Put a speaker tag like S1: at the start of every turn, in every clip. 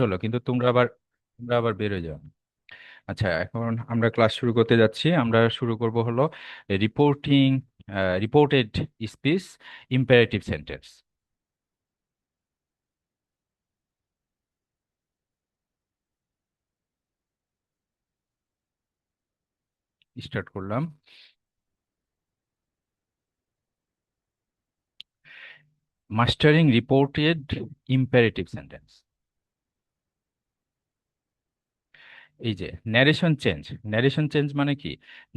S1: হলো, কিন্তু তোমরা আবার বের হয়ে যাও। আচ্ছা, এখন আমরা ক্লাস শুরু করতে যাচ্ছি। আমরা শুরু করব হলো reporting, reported speech, imperative sentence. Start করলাম। Mastering reported imperative sentence. এই যে ন্যারেশন চেঞ্জ মানে কি,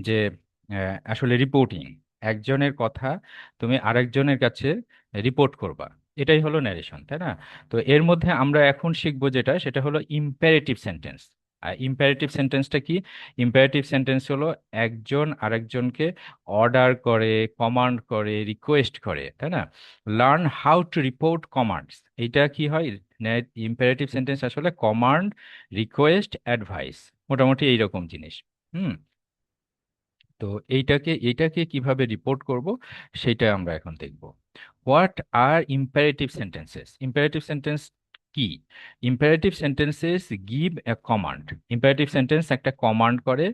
S1: যে আসলে রিপোর্টিং, একজনের কথা তুমি আরেকজনের কাছে রিপোর্ট করবা, এটাই হলো ন্যারেশন, তাই না? তো এর মধ্যে আমরা এখন শিখবো যেটা, সেটা হলো ইম্পারেটিভ সেন্টেন্স। আর ইম্পারেটিভ সেন্টেন্সটা কি? ইম্পারেটিভ সেন্টেন্স হলো একজন আরেকজনকে অর্ডার করে, কমান্ড করে, রিকোয়েস্ট করে, তাই না? Learn how to report commands. এইটা কি হয়? ইম্পারেটিভ সেন্টেন্স আসলে কমান্ড, রিকোয়েস্ট, অ্যাডভাইস, মোটামুটি এইরকম জিনিস। হুম। তো এইটাকে কিভাবে রিপোর্ট করব, সেটা আমরা এখন দেখব। What are imperative sentences? Imperative sentence কি? Imperative sentences give a command. Imperative sentence একটা কমান্ড করে,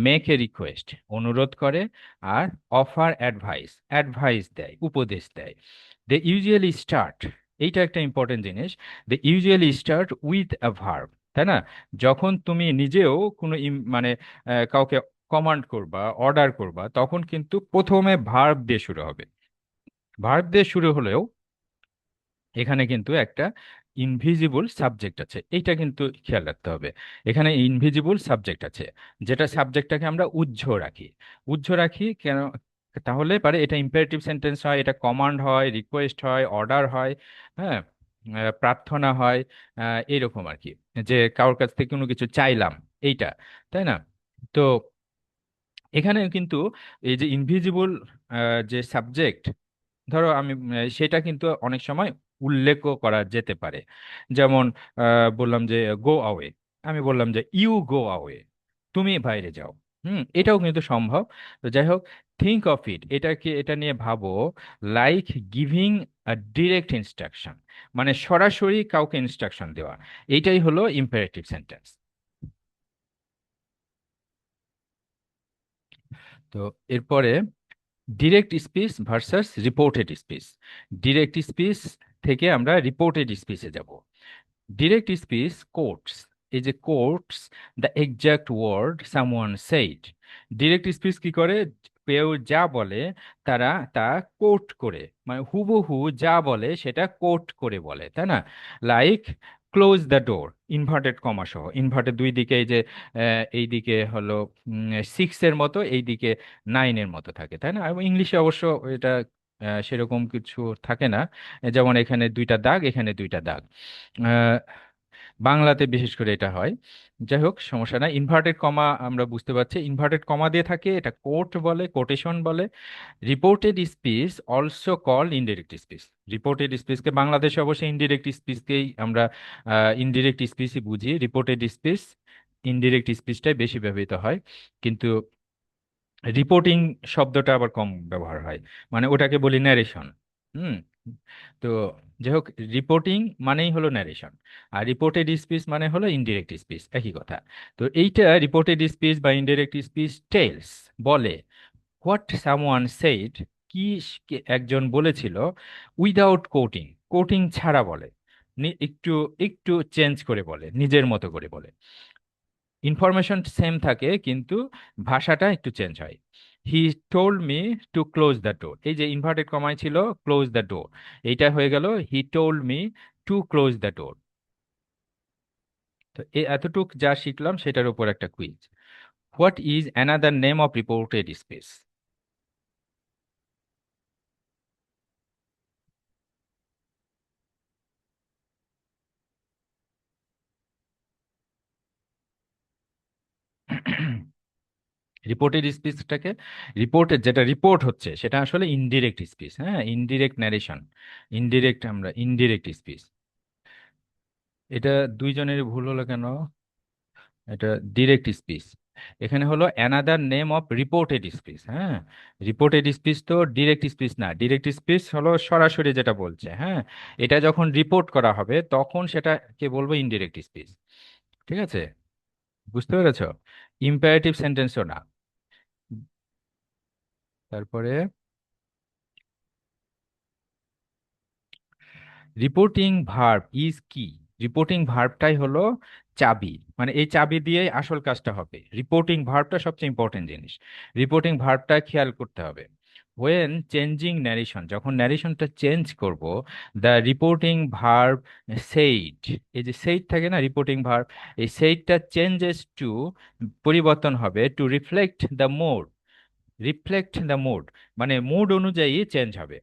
S1: মেক এ রিকোয়েস্ট, অনুরোধ করে, আর অফার অ্যাডভাইস, অ্যাডভাইস দেয়, উপদেশ দেয়। দে ইউজুয়ালি স্টার্ট, এইটা একটা ইম্পর্টেন্ট জিনিস, they usually start with a verb, তাই না? যখন তুমি নিজেও কোনো মানে কাউকে কমান্ড করবা, অর্ডার করবা, তখন কিন্তু প্রথমে ভার্ব দিয়ে শুরু হবে। ভার্ব দিয়ে শুরু হলেও এখানে কিন্তু একটা ইনভিজিবল সাবজেক্ট আছে, এইটা কিন্তু খেয়াল রাখতে হবে। এখানে ইনভিজিবল সাবজেক্ট আছে, যেটা সাবজেক্টটাকে আমরা উহ্য রাখি। উহ্য রাখি কেন? তাহলে পারে এটা ইম্পারেটিভ সেন্টেন্স হয়, এটা কমান্ড হয়, রিকোয়েস্ট হয়, অর্ডার হয়, হ্যাঁ, প্রার্থনা হয়, এইরকম আর কি, যে কারোর কাছ থেকে কোনো কিছু চাইলাম, এইটা, তাই না? তো এখানে কিন্তু এই যে ইনভিজিবল যে সাবজেক্ট, ধরো আমি সেটা কিন্তু অনেক সময় উল্লেখও করা যেতে পারে। যেমন বললাম যে গো অ্যাওয়ে, আমি বললাম যে ইউ গো অ্যাওয়ে, তুমি বাইরে যাও। এটাও কিন্তু সম্ভব। তো যাই হোক, থিঙ্ক অফ ইট, এটা নিয়ে ভাবো, like giving a direct instruction, মানে সরাসরি কাউকে ইনস্ট্রাকশন দেওয়া, এইটাই হলো ইম্পারেটিভ সেন্টেন্স। তো এরপরে direct speech versus reported speech. Direct speech থেকে আমরা রিপোর্টেড স্পিচে যাব। ডিরেক্ট স্পিচ কোটস, এই যে quotes the exact word someone said. Direct speech কি করে? কেউ যা বলে তারা তা কোট করে, মানে হুবহু যা বলে সেটা কোট করে বলে, তাই না? Like close the door, inverted comma সহ, ইনভার্টেড দুই দিকে, এই যে এইদিকে হলো 6-এর মতো, এইদিকে 9-এর মতো থাকে, তাই না? এবং ইংলিশে অবশ্য এটা সেরকম কিছু থাকে না, যেমন এখানে দুইটা দাগ, এখানে দুইটা দাগ। বাংলাতে বিশেষ করে এটা হয়। যাই হোক, সমস্যা নাই, ইনভার্টেড কমা আমরা বুঝতে পারছি, ইনভার্টেড কমা দিয়ে থাকে, এটা কোট বলে, কোটেশন বলে। Reported speech also call indirect speech. Reported স্পিচকে বাংলাদেশে অবশ্যই ইনডিরেক্ট স্পিচকেই আমরা ইনডিরেক্ট স্পিচই বুঝি, রিপোর্টেড স্পিচ ইনডিরেক্ট স্পিচটাই বেশি ব্যবহৃত হয়। কিন্তু রিপোর্টিং শব্দটা আবার কম ব্যবহার হয়, মানে ওটাকে বলি ন্যারেশন। হুম। তো যাই হোক, রিপোর্টিং মানেই হলো ন্যারেশন, আর রিপোর্টেড স্পিচ মানে হলো ইনডিরেক্ট স্পিচ, একই কথা। তো এইটা রিপোর্টেড স্পিচ বা ইনডিরেক্ট স্পিচ টেলস, বলে, হোয়াট সামওয়ান সেইড, একজন বলেছিল, উইদাউট কোটিং, কোটিং ছাড়া বলে, একটু একটু চেঞ্জ করে বলে, নিজের মতো করে বলে। ইনফরমেশন সেম থাকে কিন্তু ভাষাটা একটু চেঞ্জ হয়। হি told me to close the ডোর, এই যে ইনভার্টেড কমায় ছিল ক্লোজ দ্য ডোর, এইটা হয়ে গেল he told me to close the door. তো এই এতটুক যা শিখলাম সেটার উপর একটা quiz. What is another name of reported space? Reported স্পিচটাকে, রিপোর্টেড যেটা রিপোর্ট হচ্ছে সেটা আসলে ইনডিরেক্ট স্পিচ, হ্যাঁ, ইনডিরেক্ট ন্যারেশন, ইনডিরেক্ট, আমরা ইনডিরেক্ট স্পিচ। এটা দুইজনের ভুল হলো কেন? এটা ডিরেক্ট স্পিচ। এখানে হলো another name of reported speech. হ্যাঁ, রিপোর্টেড স্পিচ তো ডিরেক্ট স্পিচ না, ডিরেক্ট স্পিচ হলো সরাসরি যেটা বলছে। হ্যাঁ, এটা যখন রিপোর্ট করা হবে তখন সেটাকে বলবো ইনডিরেক্ট স্পিচ। ঠিক আছে, বুঝতে পেরেছো? ইম্পারেটিভ সেন্টেন্সও না। তারপরে রিপোর্টিং ভার্ব ইজ কি। রিপোর্টিং ভার্বটাই হলো চাবি, মানে এই চাবি দিয়েই আসল কাজটা হবে। রিপোর্টিং ভার্বটা সবচেয়ে ইম্পর্টেন্ট জিনিস। রিপোর্টিং ভার্বটা খেয়াল করতে হবে। ওয়েন চেঞ্জিং ন্যারেশন, যখন ন্যারেশনটা চেঞ্জ করব, দ্য রিপোর্টিং ভার্ব সেইড, এই যে সেইড থাকে না রিপোর্টিং ভার্ব, এই সেইডটা চেঞ্জেস টু, পরিবর্তন হবে to reflect the mode. Reflect the mood মানে মুড অনুযায়ী চেঞ্জ হবে।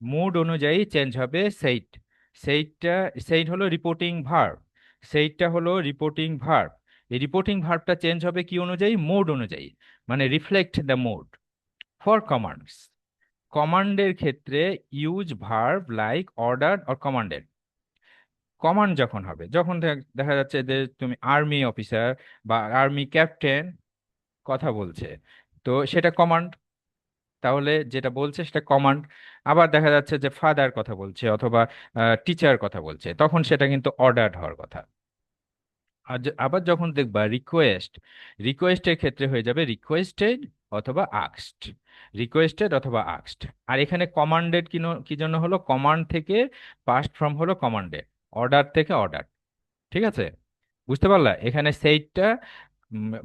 S1: মুড অনুযায়ী চেঞ্জ হবে সেইট। সেইটটা, সেইট হলো রিপোর্টিং ভার্ব। সেইটটা হলো রিপোর্টিং ভার্ব। এই রিপোর্টিং ভার্বটা চেঞ্জ হবে কি অনুযায়ী? মুড অনুযায়ী, মানে reflect the mood. For commands, কমান্ডের ক্ষেত্রে use verb like order or commanded. Command যখন হবে, যখন দেখা যাচ্ছে যে তুমি আর্মি অফিসার বা আর্মি ক্যাপ্টেন কথা বলছে, তো সেটা কমান্ড। তাহলে যেটা বলছে সেটা কমান্ড। আবার দেখা যাচ্ছে যে ফাদার কথা বলছে অথবা টিচার কথা বলছে, তখন সেটা কিন্তু অর্ডার হওয়ার কথা। আর আবার যখন দেখবা রিকোয়েস্ট, রিকোয়েস্টের ক্ষেত্রে হয়ে যাবে রিকোয়েস্টেড অথবা আক্সড। রিকোয়েস্টেড অথবা আক্সড। আর এখানে কমান্ডেড কি জন্য হলো? কমান্ড থেকে পাস্ট ফর্ম হলো কমান্ডেড, অর্ডার থেকে অর্ডার। ঠিক আছে, বুঝতে পারলা? এখানে সেইটা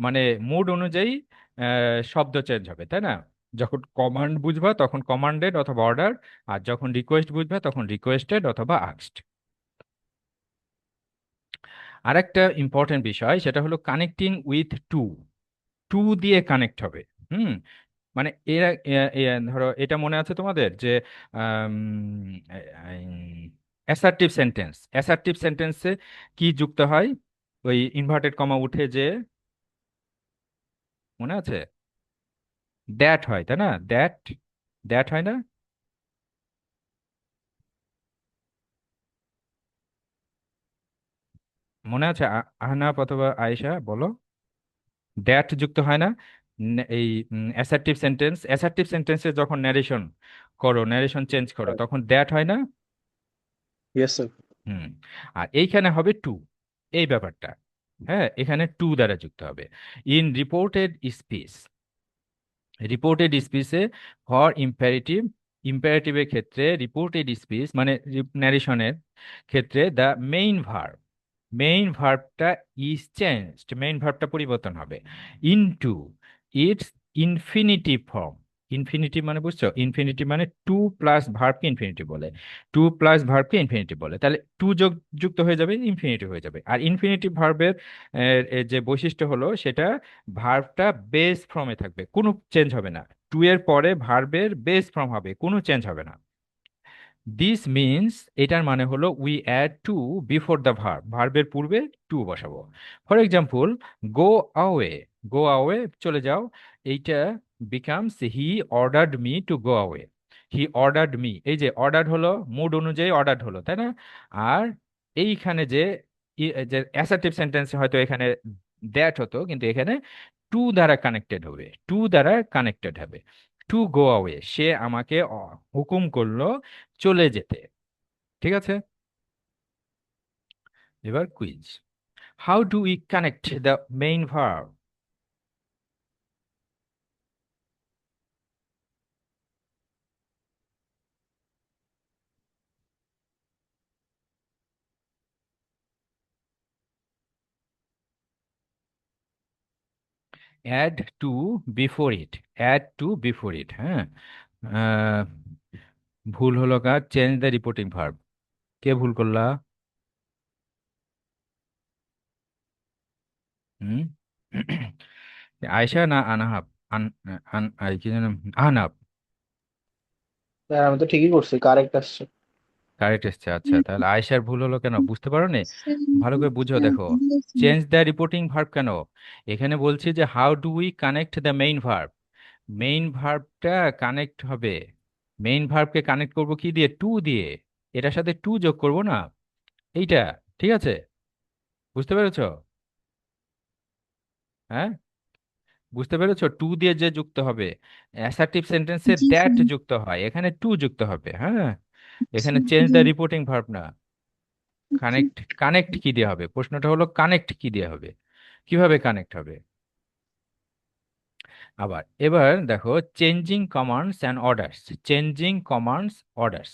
S1: মানে মুড অনুযায়ী শব্দ চেঞ্জ হবে, তাই না? যখন কমান্ড বুঝবা তখন কমান্ডেড অথবা অর্ডার, আর যখন রিকোয়েস্ট বুঝবা তখন রিকোয়েস্টেড অথবা আস্কড। আরেকটা ইম্পর্টেন্ট বিষয় সেটা হলো কানেক্টিং উইথ টু। টু দিয়ে কানেক্ট হবে। হুম, মানে এরা ধরো এটা মনে আছে তোমাদের যে অ্যাসার্টিভ সেন্টেন্স, অ্যাসার্টিভ সেন্টেন্সে কি যুক্ত হয়? ওই ইনভার্টেড কমা উঠে যে, মনে আছে? দ্যাট হয়, তাই না? দ্যাট, দ্যাট হয় না? মনে আছে? আহনাফ অথবা আয়েশা বলো। দ্যাট যুক্ত হয় না? এই অ্যাসার্টিভ সেন্টেন্স, অ্যাসার্টিভ সেন্টেন্সে যখন ন্যারেশন করো, ন্যারেশন চেঞ্জ করো, তখন দ্যাট হয় না?
S2: Yes sir.
S1: হুম। আর এইখানে হবে টু, এই ব্যাপারটা। হ্যাঁ, এখানে টু দ্বারা যুক্ত হবে। ইন রিপোর্টেড স্পিচ, রিপোর্টেড স্পিচে ফর ইম্পারেটিভ, ইম্পারেটিভের ক্ষেত্রে রিপোর্টেড স্পিচ মানে ন্যারেশনের ক্ষেত্রে দ্য মেইন ভার্ব, মেইন ভার্বটা ইজ চেঞ্জড, মেইন ভার্বটা পরিবর্তন হবে into its infinitive form. Infinitive মানে বুঝছো? ইনফিনিটিভ মানে টু প্লাস ভার্বকে ইনফিনিটিভ বলে, টু প্লাস ভার্বকে ইনফিনিটিভ বলে। তাহলে টু যোগ যুক্ত হয়ে যাবে, ইনফিনিটিভ হয়ে যাবে। আর ইনফিনিটিভ ভার্বের যে বৈশিষ্ট্য হলো সেটা, ভার্বটা বেস ফর্মে থাকবে, কোনো চেঞ্জ হবে না। টু এর পরে ভার্বের বেস ফর্ম হবে, কোনো চেঞ্জ হবে না। দিস মিনস, এটার মানে হলো we add to before the verb, ভার্বের পূর্বে টু বসাবো। ফর এক্সাম্পল, গো আওয়ে, গো আওয়ে চলে যাও, এইটা becomes he ordered me to go আওয়ে। He ordered me, এই যে অর্ডার হলো মুড অনুযায়ী অর্ডার হলো, তাই না? আর এইখানে যে যে অ্যাসার্টিভ সেন্টেন্স হয়তো এখানে দ্যাট হতো, কিন্তু এখানে টু দ্বারা কানেক্টেড হবে, টু দ্বারা কানেক্টেড হবে। টু গো অ্যাওয়ে, সে আমাকে হুকুম করলো চলে যেতে। ঠিক আছে, এবার quiz. How do we connect the main verb? Add to before it, add to before it. হ্যাঁ, আহ, ভুল হলো কার? Change the reporting verb. কে ভুল করলা? হুম। আয়শা না আনাহাব? আন, কি যেন, আহনাব।
S2: স্যার আমি তো ঠিকই করছি, কারেক্ট আসছে।
S1: কারেক্ট এসছে। আচ্ছা, তাহলে আয়েশার ভুল হলো কেন বুঝতে পারো নি? ভালো করে বুঝো, দেখো। চেঞ্জ দ্য রিপোর্টিং ভার্ব কেন? এখানে বলছি যে how do we connect the main verb. Main ভার্বটা কানেক্ট হবে, মেইন ভার্বকে কানেক্ট করব কি দিয়ে? টু দিয়ে। এটার সাথে টু যোগ করব না, এইটা। ঠিক আছে, বুঝতে পেরেছো? হ্যাঁ, বুঝতে পেরেছো? টু দিয়ে যে যুক্ত হবে, অ্যাসার্টিভ সেন্টেন্সে
S3: জি
S1: দ্যাট
S3: স্যার।
S1: যুক্ত হয়, এখানে টু যুক্ত হবে। হ্যাঁ,
S3: আচ্ছা।
S1: এখানে change
S3: G.
S1: The reporting verb না,
S3: আচ্ছা।
S1: কানেক্ট। কানেক্ট কি দিয়ে হবে? প্রশ্নটা হলো কানেক্ট কি দিয়ে হবে, কিভাবে কানেক্ট হবে। আবার এবার দেখো, changing commands and orders. Changing commands, orders.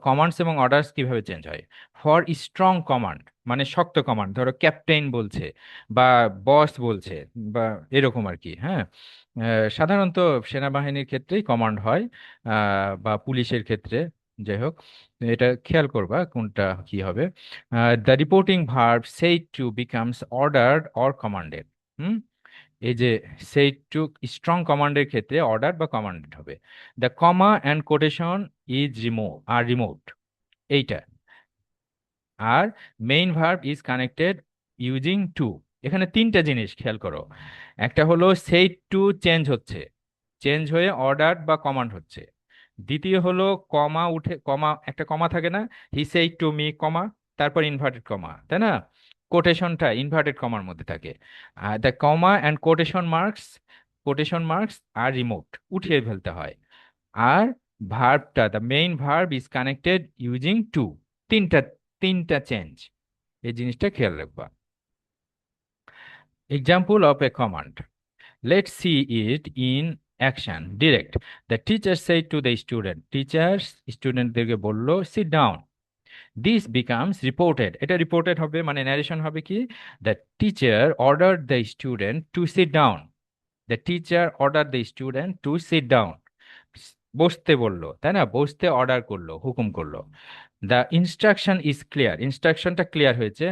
S1: Commands এবং অর্ডারস কিভাবে চেঞ্জ হয়? ফর স্ট্রং কমান্ড, মানে শক্ত কমান্ড, ধরো ক্যাপ্টেন বলছে বা বস বলছে বা এরকম আর কি। হ্যাঁ, সাধারণত সেনাবাহিনীর ক্ষেত্রেই কমান্ড হয়, বা পুলিশের ক্ষেত্রে। যাই হোক, এটা খেয়াল করবা কোনটা কি হবে। The reporting verb said to becomes ordered or commanded. এই যে সেই টু, স্ট্রং কমান্ডের ক্ষেত্রে অর্ডার বা কমান্ডেড হবে। The comma and quotation is remote, এইটা। আর main verb is connected using to. এখানে তিনটা জিনিস খেয়াল করো। একটা হলো সেই টু চেঞ্জ হচ্ছে, চেঞ্জ হয়ে অর্ডার বা কমান্ড হচ্ছে। দ্বিতীয় হলো কমা উঠে, কমা একটা কমা থাকে না, হি সেই টু মি কমা, তারপর ইনভার্টেড কমা, তাই না? কোটেশনটা ইনভার্টেড কমার মধ্যে থাকে। আর the comma and quotation marks are remote, উঠিয়ে ফেলতে হয়। আর ভার্বটা, the main verb is connected using to. তিনটা, তিনটা চেঞ্জ, এই জিনিসটা খেয়াল রাখবা। Example of a command, let's see it in action direct. The teacher said to the student, teacher স্টুডেন্টদেরকে বললো sit down. This becomes reported, এটা রিপোর্টেড হবে, মানে ন্যারেশন হবে কি, the teacher order the student to sit down. The teacher order the student to sit down, বসতে বললো, তাই না? বসতে অর্ডার করলো, হুকুম করলো। দ্য ইনস্ট্রাকশন ইজ ক্লিয়ার, ইনস্ট্রাকশনটা ক্লিয়ার হয়েছে,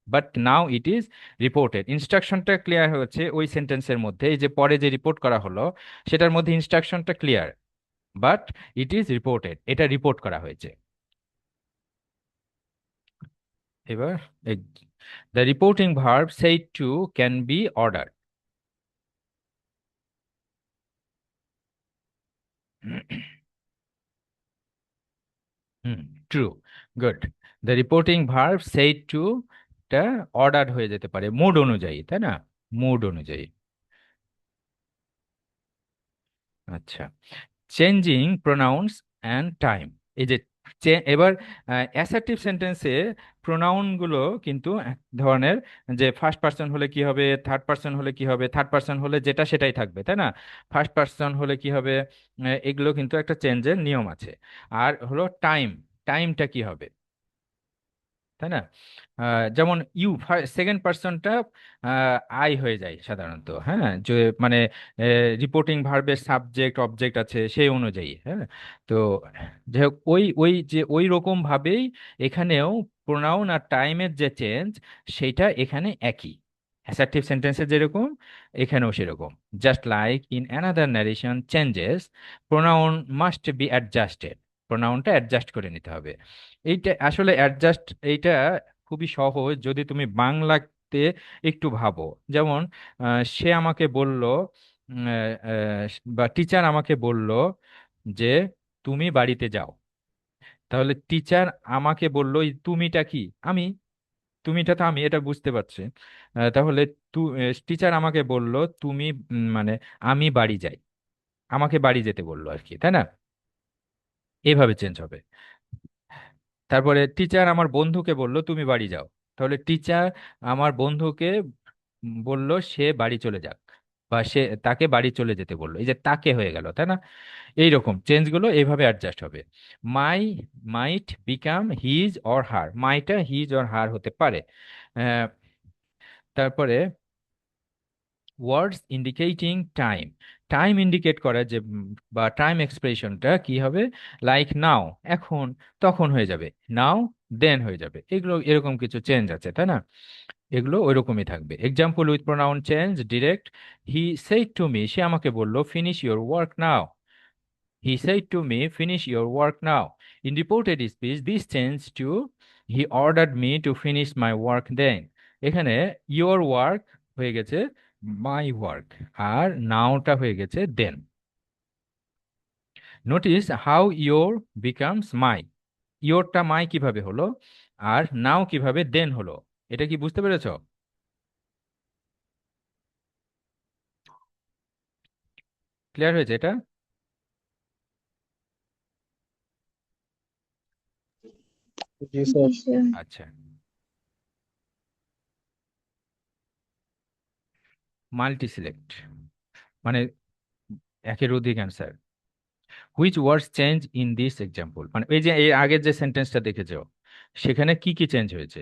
S1: but now it is reported. ইনস্ট্রাকশনটা ক্লিয়ার হয়েছে ওই সেন্টেন্সের মধ্যে, এই যে পরে যে রিপোর্ট করা হলো সেটার মধ্যে ইনস্ট্রাকশনটা clear, but it is reported, এটা রিপোর্ট করা হয়েছে। এবার the reporting verb said to can be order. Hmm, true, good. The reporting verb said to টা অর্ডার হয়ে যেতে পারে মুড অনুযায়ী, তাই না? মুড অনুযায়ী। আচ্ছা, চেঞ্জিং প্রোনাউন্স অ্যান্ড টাইম। এই যে এবার অ্যাসার্টিভ সেন্টেন্সে প্রোনাউনগুলো কিন্তু এক ধরনের, যে ফার্স্ট পার্সন হলে কি হবে, থার্ড পার্সন হলে কি হবে, থার্ড পার্সন হলে যেটা সেটাই থাকবে, তাই না? ফার্স্ট পার্সন হলে কি হবে, এগুলো কিন্তু একটা চেঞ্জের নিয়ম আছে। আর হলো টাইম, টাইমটা কি হবে, তাই না? যেমন ইউ, সেকেন্ড পার্সনটা আই হয়ে যায় সাধারণত। হ্যাঁ, যে মানে রিপোর্টিং ভার্বের সাবজেক্ট অবজেক্ট আছে সেই অনুযায়ী। হ্যাঁ, তো যাই হোক, ওই ওই যে ওই রকম ভাবেই এখানেও প্রোনাউন আর টাইমের যে চেঞ্জ, সেইটা এখানে একই। অ্যাসার্টিভ সেন্টেন্সে যেরকম এখানেও সেরকম। Just like in another narration changes, pronoun must be adjusted. প্রোনাউনটা অ্যাডজাস্ট করে নিতে হবে। এইটা আসলে অ্যাডজাস্ট, এইটা খুবই সহজ যদি তুমি বাংলাতে একটু ভাবো। যেমন সে আমাকে বলল, বা টিচার আমাকে বলল যে তুমি বাড়িতে যাও। তাহলে টিচার আমাকে বলল, এই তুমিটা কি? আমি, তুমিটা তো আমি, এটা বুঝতে পারছি। তাহলে টিচার আমাকে বলল তুমি, মানে আমি বাড়ি যাই, আমাকে বাড়ি যেতে বললো আর কি, তাই না? এভাবে চেঞ্জ হবে। তারপরে টিচার আমার বন্ধুকে বলল তুমি বাড়ি যাও। তাহলে টিচার আমার বন্ধুকে বলল সে বাড়ি চলে যাক, বা সে তাকে বাড়ি চলে যেতে বললো, এই যে তাকে হয়ে গেল, তাই না? এইরকম চেঞ্জগুলো এইভাবে অ্যাডজাস্ট হবে। My might become his or her, মাইটা হিজ অর হার হতে পারে। আহ, তারপরে words indicating time, time indicate করে যে, বা টাইম এক্সপ্রেশনটা কি হবে, লাইক নাও, এখন, তখন হয়ে যাবে, নাও দেন হয়ে যাবে। এগুলো এরকম কিছু চেঞ্জ আছে, তাই না? এগুলো ওইরকমই থাকবে। Example with pronoun change direct, he said to me, সে আমাকে বললো finish your work now. He said to me, finish your work now. In reported speech, this changed to he ordered me to finish my work then. এখানে your work হয়ে গেছে my work, আর nowটা হয়ে গেছে then. Notice how your becomes my. yourটা my কিভাবে হলো, আর now কিভাবে then হলো, এটা কি বুঝতে পেরেছো? ক্লিয়ার হয়েছে এটা?
S2: জি
S3: জি
S2: স্যার।
S3: স্যার।
S1: আচ্ছা, মাল্টি সিলেক্ট মানে একের অধিক answer. Which words change in this example, মানে এই যে এর আগের যে সেন্টেন্সটা দেখেছো সেখানে কি কি চেঞ্জ হয়েছে,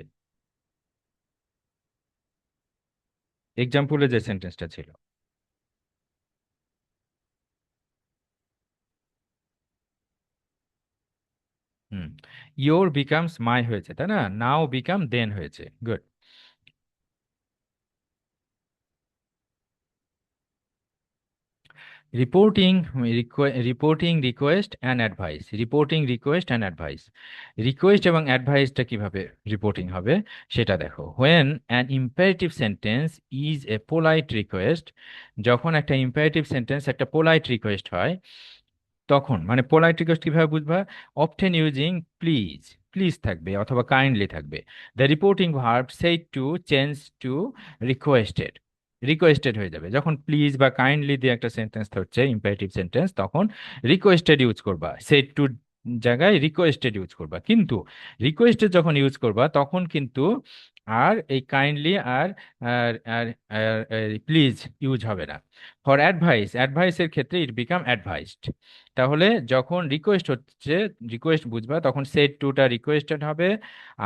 S1: এক্সাম্পলে যে সেন্টেন্সটা ছিল। হুম, ইয়োর বিকামস মাই হয়েছে তাই না, নাও বিকাম দেন হয়েছে, good. Reporting, reporting request and advice, reporting request and advice, request এবং অ্যাডভাইসটা কিভাবে রিপোর্টিং হবে সেটা দেখো। When an imperative sentence is a polite request, যখন একটা ইম্পারেটিভ সেন্টেন্স একটা পোলাইট রিকোয়েস্ট হয় তখন, মানে পোলাইট রিকোয়েস্ট কিভাবে বুঝবা, অফটেন ইউজিং প্লিজ, প্লিজ থাকবে অথবা কাইন্ডলি থাকবে, the reporting verb said to change to requested, requested হয়ে যাবে। যখন প্লিজ বা কাইন্ডলি দিয়ে একটা সেন্টেন্স হচ্ছে ইম্পারেটিভ সেন্টেন্স তখন রিকোয়েস্টেড ইউজ করবা, সেড টু জায়গায় রিকোয়েস্টেড ইউজ করবা, কিন্তু রিকোয়েস্টেড যখন ইউজ করবা তখন কিন্তু আর এই কাইন্ডলি আর আর আর প্লিজ ইউজ হবে না। ফর অ্যাডভাইস, অ্যাডভাইসের ক্ষেত্রে ইট বিকাম অ্যাডভাইসড। তাহলে যখন রিকোয়েস্ট হচ্ছে, রিকোয়েস্ট বুঝবা তখন সেড টুটা রিকোয়েস্টেড হবে,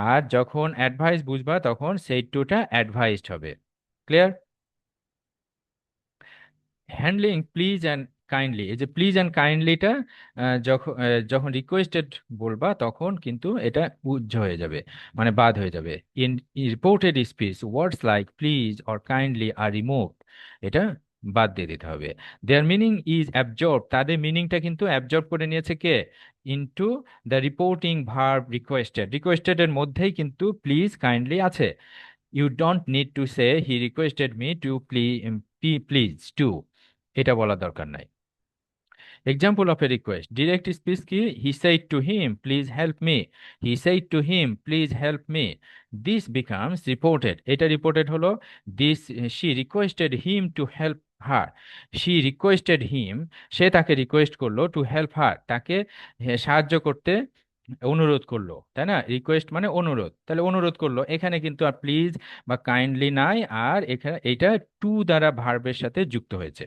S1: আর যখন অ্যাডভাইস বুঝবা তখন সেড টুটা অ্যাডভাইসড হবে। Clear? Handling please and kindly, এই যে প্লিজ অ্যান্ড কাইন্ডলিটা যখন যখন রিকোয়েস্টেড বলবা তখন কিন্তু এটা উজ্জ হয়ে যাবে, মানে বাদ হয়ে যাবে। In reported speech words like please or kindly R removed, এটা বাদ দিয়ে দিতে হবে। দেয়ার মিনিং ইজ অ্যাবজর্ব, তাদের মিনিংটা কিন্তু অ্যাবজর্ব করে নিয়েছে কে, into the reporting verb requested, requested এর মধ্যেই কিন্তু প্লিজ কাইন্ডলি আছে। You don't need to say he requested me to please to, এটা বলার দরকার নাই। Example of a request, direct speech কি, he said to him please help me, he said to him please help me, this becomes reported, এটা reported হলো। This, she requested him to help her, she requested him, সে তাকে request করলো, two help হার, তাকে সাহায্য করতে অনুরোধ করলো, তাই না, রিকোয়েস্ট মানে অনুরোধ, তাহলে অনুরোধ করলো, এখানে কিন্তু আর প্লিজ বা কাইন্ডলি নাই, আর এখানে এটা টু দ্বারা ভার্বের সাথে যুক্ত হয়েছে।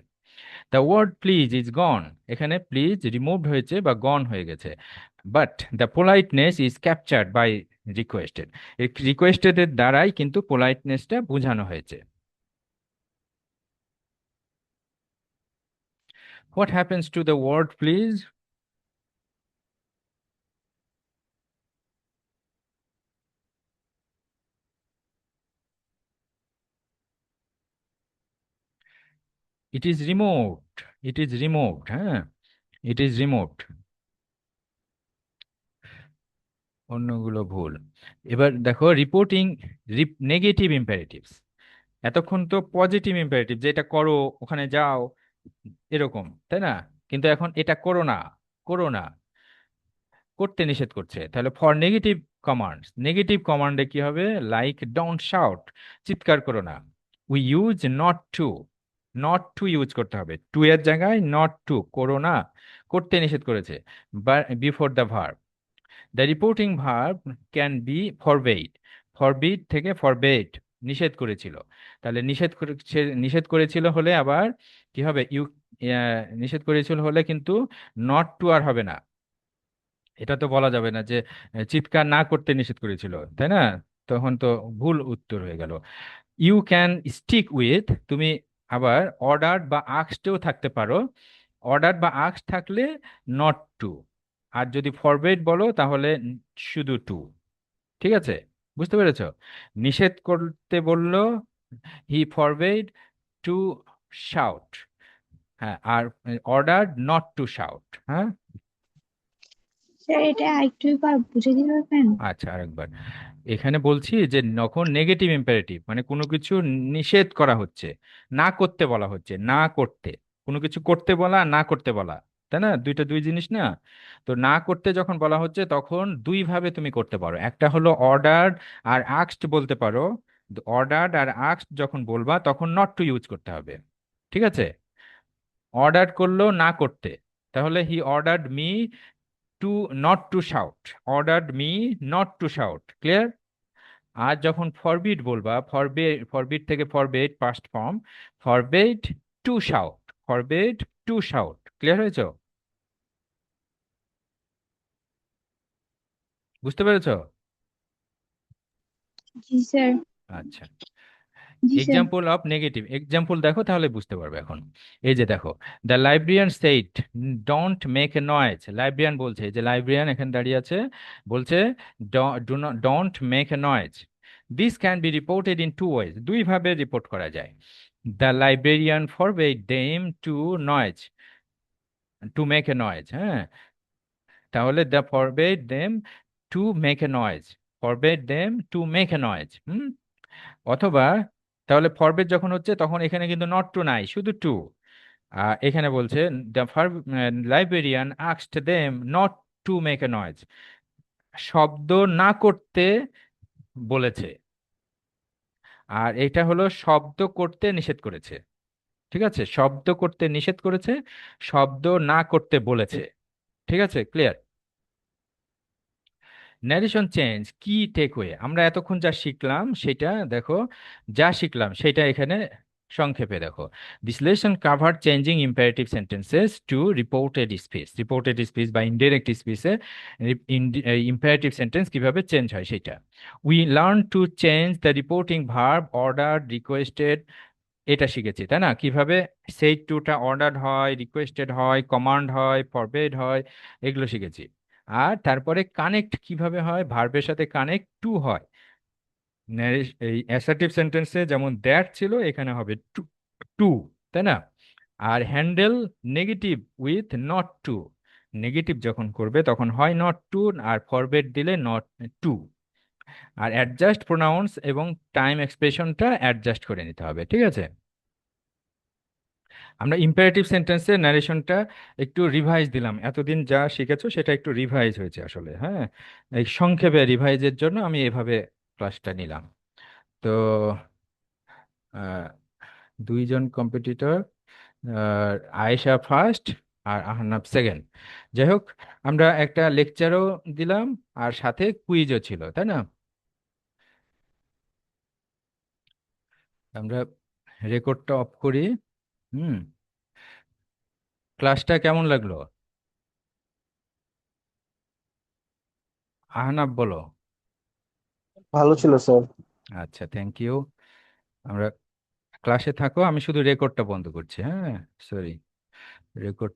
S1: The word please is gone, এখানে প্লিজ রিমুভড হয়েছে বা গন হয়ে গেছে, but the politeness is captured by requested, এই রিকোয়েস্টেড দ্বারাই কিন্তু পোলাইটনেসটা বোঝানো হয়েছে। What happens to the word please, it is removed, it is removed, হ্যাঁ, ইট ইজ রিমুভড, অন্যগুলো ভুল। এবার দেখো রিপোর্টিং নেগেটিভ ইম্পারেটিভস, এতক্ষণ তো পজিটিভ ইম্পারেটিভ যে এটা করো, ওখানে যাও, এরকম তাই না, কিন্তু এখন এটা করো না, করো না, করতে নিষেধ করছে, তাহলে ফর নেগেটিভ কমান্ডস, নেগেটিভ কমান্ডে কি হবে, লাইক ডোন্ট শাউট, চিৎকার করো না, we use not to, not to use করতে হবে, টু এর জায়গায় নট টু, করো না, করতে নিষেধ করেছে, বা before the verb. The reporting verb can be forbade, forbid থেকে ফরবেড, নিষেধ করেছিল, তাহলে নিষেধ করেছিল হলে আবার কি হবে, নিষেধ করেছিল হলে কিন্তু নট টু আর হবে না, এটা তো বলা যাবে না যে চিৎকার না করতে নিষেধ করেছিল, তাই না, তখন তো ভুল উত্তর হয়ে গেল। ইউ ক্যান স্টিক উইথ, তুমি আবার অর্ডার বা আক্সডেও থাকতে পারো, অর্ডার বা আক্স থাকলে নট টু, আর যদি ফরবেড বলো তাহলে শুধু টু। ঠিক আছে, বুঝতে পেরেছো? নিষেধ করতে বললো, হি ফরবেড টু শাউট, হ্যাঁ, আর অর্ডার নট টু শাউট, হ্যাঁ।
S3: স্যার এটা আরেকটু বুঝে দিতে পারবেন?
S1: আচ্ছা, আরেকবার, এখানে বলছি যে যখন নেগেটিভ ইম্পারেটিভ মানে কোনো কিছু নিষেধ করা হচ্ছে, না করতে বলা হচ্ছে, না করতে, কোনো কিছু করতে বলা, না করতে বলা, তাই না, দুইটা দুই জিনিস না। তো না করতে যখন বলা হচ্ছে তখন দুই ভাবে তুমি করতে পারো, একটা হলো অর্ডার আর আক্সড বলতে পারো, অর্ডার আর আক্সড যখন বলবা তখন নট টু ইউজ করতে হবে, ঠিক আছে। অর্ডার করলো না করতে, তাহলে he ordered me to not to shout, ordered me not to shout, clear? আর যখন ফরবিড বলবা, ফরবিড থেকে forbade past form, forbade to shout, forbade to shout, clear হয়েছে? বুঝতে পেরেছো?
S3: জি স্যার।
S1: আচ্ছা,
S3: জি sir.
S1: Example of negative, example দেখো তাহলে বুঝতে পারবে এখন। এই যে দেখো, the librarian said don't make a noise, librarian বলছে, যে লাইব্রেরিয়ান এখানে দাঁড়িয়ে আছে, বলছে don't make a noise, this can be reported in two ways, দুই ভাবে রিপোর্ট করা যায়। The librarian forbade them to noise, to make a noise, হ্যাঁ, তাহলে the forbade them to make a noise, forbade them to make a noise, অথবা, তাহলে forbade যখন হচ্ছে তখন এখানে কিন্তু নট টু নাই, শুধু টু। এখানে বলছে the librarian asked them not to make a noise, শব্দ না করতে বলেছে, আর এটা হলো শব্দ করতে নিষেধ করেছে। ঠিক আছে, শব্দ করতে নিষেধ করেছে, শব্দ না করতে বলেছে। ঠিক আছে, ক্লিয়ার? ন্যারেশন চেঞ্জ কি টেকওয়ে, আমরা এতক্ষণ যা শিখলাম সেটা দেখো, যা শিখলাম সেটা এখানে সংক্ষেপে দেখো। This lesson cover changing imperative sentences to reported speech, reported speech বা ইনডিরেক্ট স্পিচে ইম্পারেটিভ সেন্টেন্স কিভাবে চেঞ্জ হয় সেটা। We learn to change the reporting verb order requested, এটা শিখেছি তাই না, কিভাবে সেই টুটা অর্ডার হয়, রিকোয়েস্টেড হয়, কমান্ড হয়, ফরবেড হয়, এগুলো শিখেছি। আর তারপরে কানেক্ট কিভাবে হয়, ভার্বের সাথে কানেক্ট টু হয়, এই অ্যাসার্টিভ সেন্টেন্সে যেমন দ্যাট ছিল এখানে হবে টু, টু, তাই না? আর handle negative with not to, negative যখন করবে তখন হয় নট টু, আর ফরবেড দিলে নট টু। আর অ্যাডজাস্ট প্রোনাউন্স এবং টাইম এক্সপ্রেশনটা অ্যাডজাস্ট করে নিতে হবে, ঠিক আছে? আমরা ইম্পারেটিভ সেন্টেন্সের ন্যারেশনটা একটু রিভাইজ দিলাম, এতদিন যা শিখেছো সেটা একটু রিভাইজ হয়েছে আসলে, হ্যাঁ, এই সংক্ষেপে রিভাইজের জন্য আমি এভাবে ক্লাসটা নিলাম। তো আহ, দুইজন কম্পিটিটর, আয়েশা ফার্স্ট আর আহনাব সেকেন্ড। যাই হোক, আমরা একটা লেকচারও দিলাম আর সাথে কুইজও ছিল, তাই না? আমরা রেকর্ডটা অফ করি। হুম, ক্লাসটা কেমন লাগলো? আহনাব বলো।
S2: ভালো ছিল স্যার।
S1: আচ্ছা, থ্যাংক ইউ। আমরা ক্লাসে থাকো, আমি শুধু রেকর্ডটা বন্ধ করছি, হ্যাঁ, সরি, রেকর্ড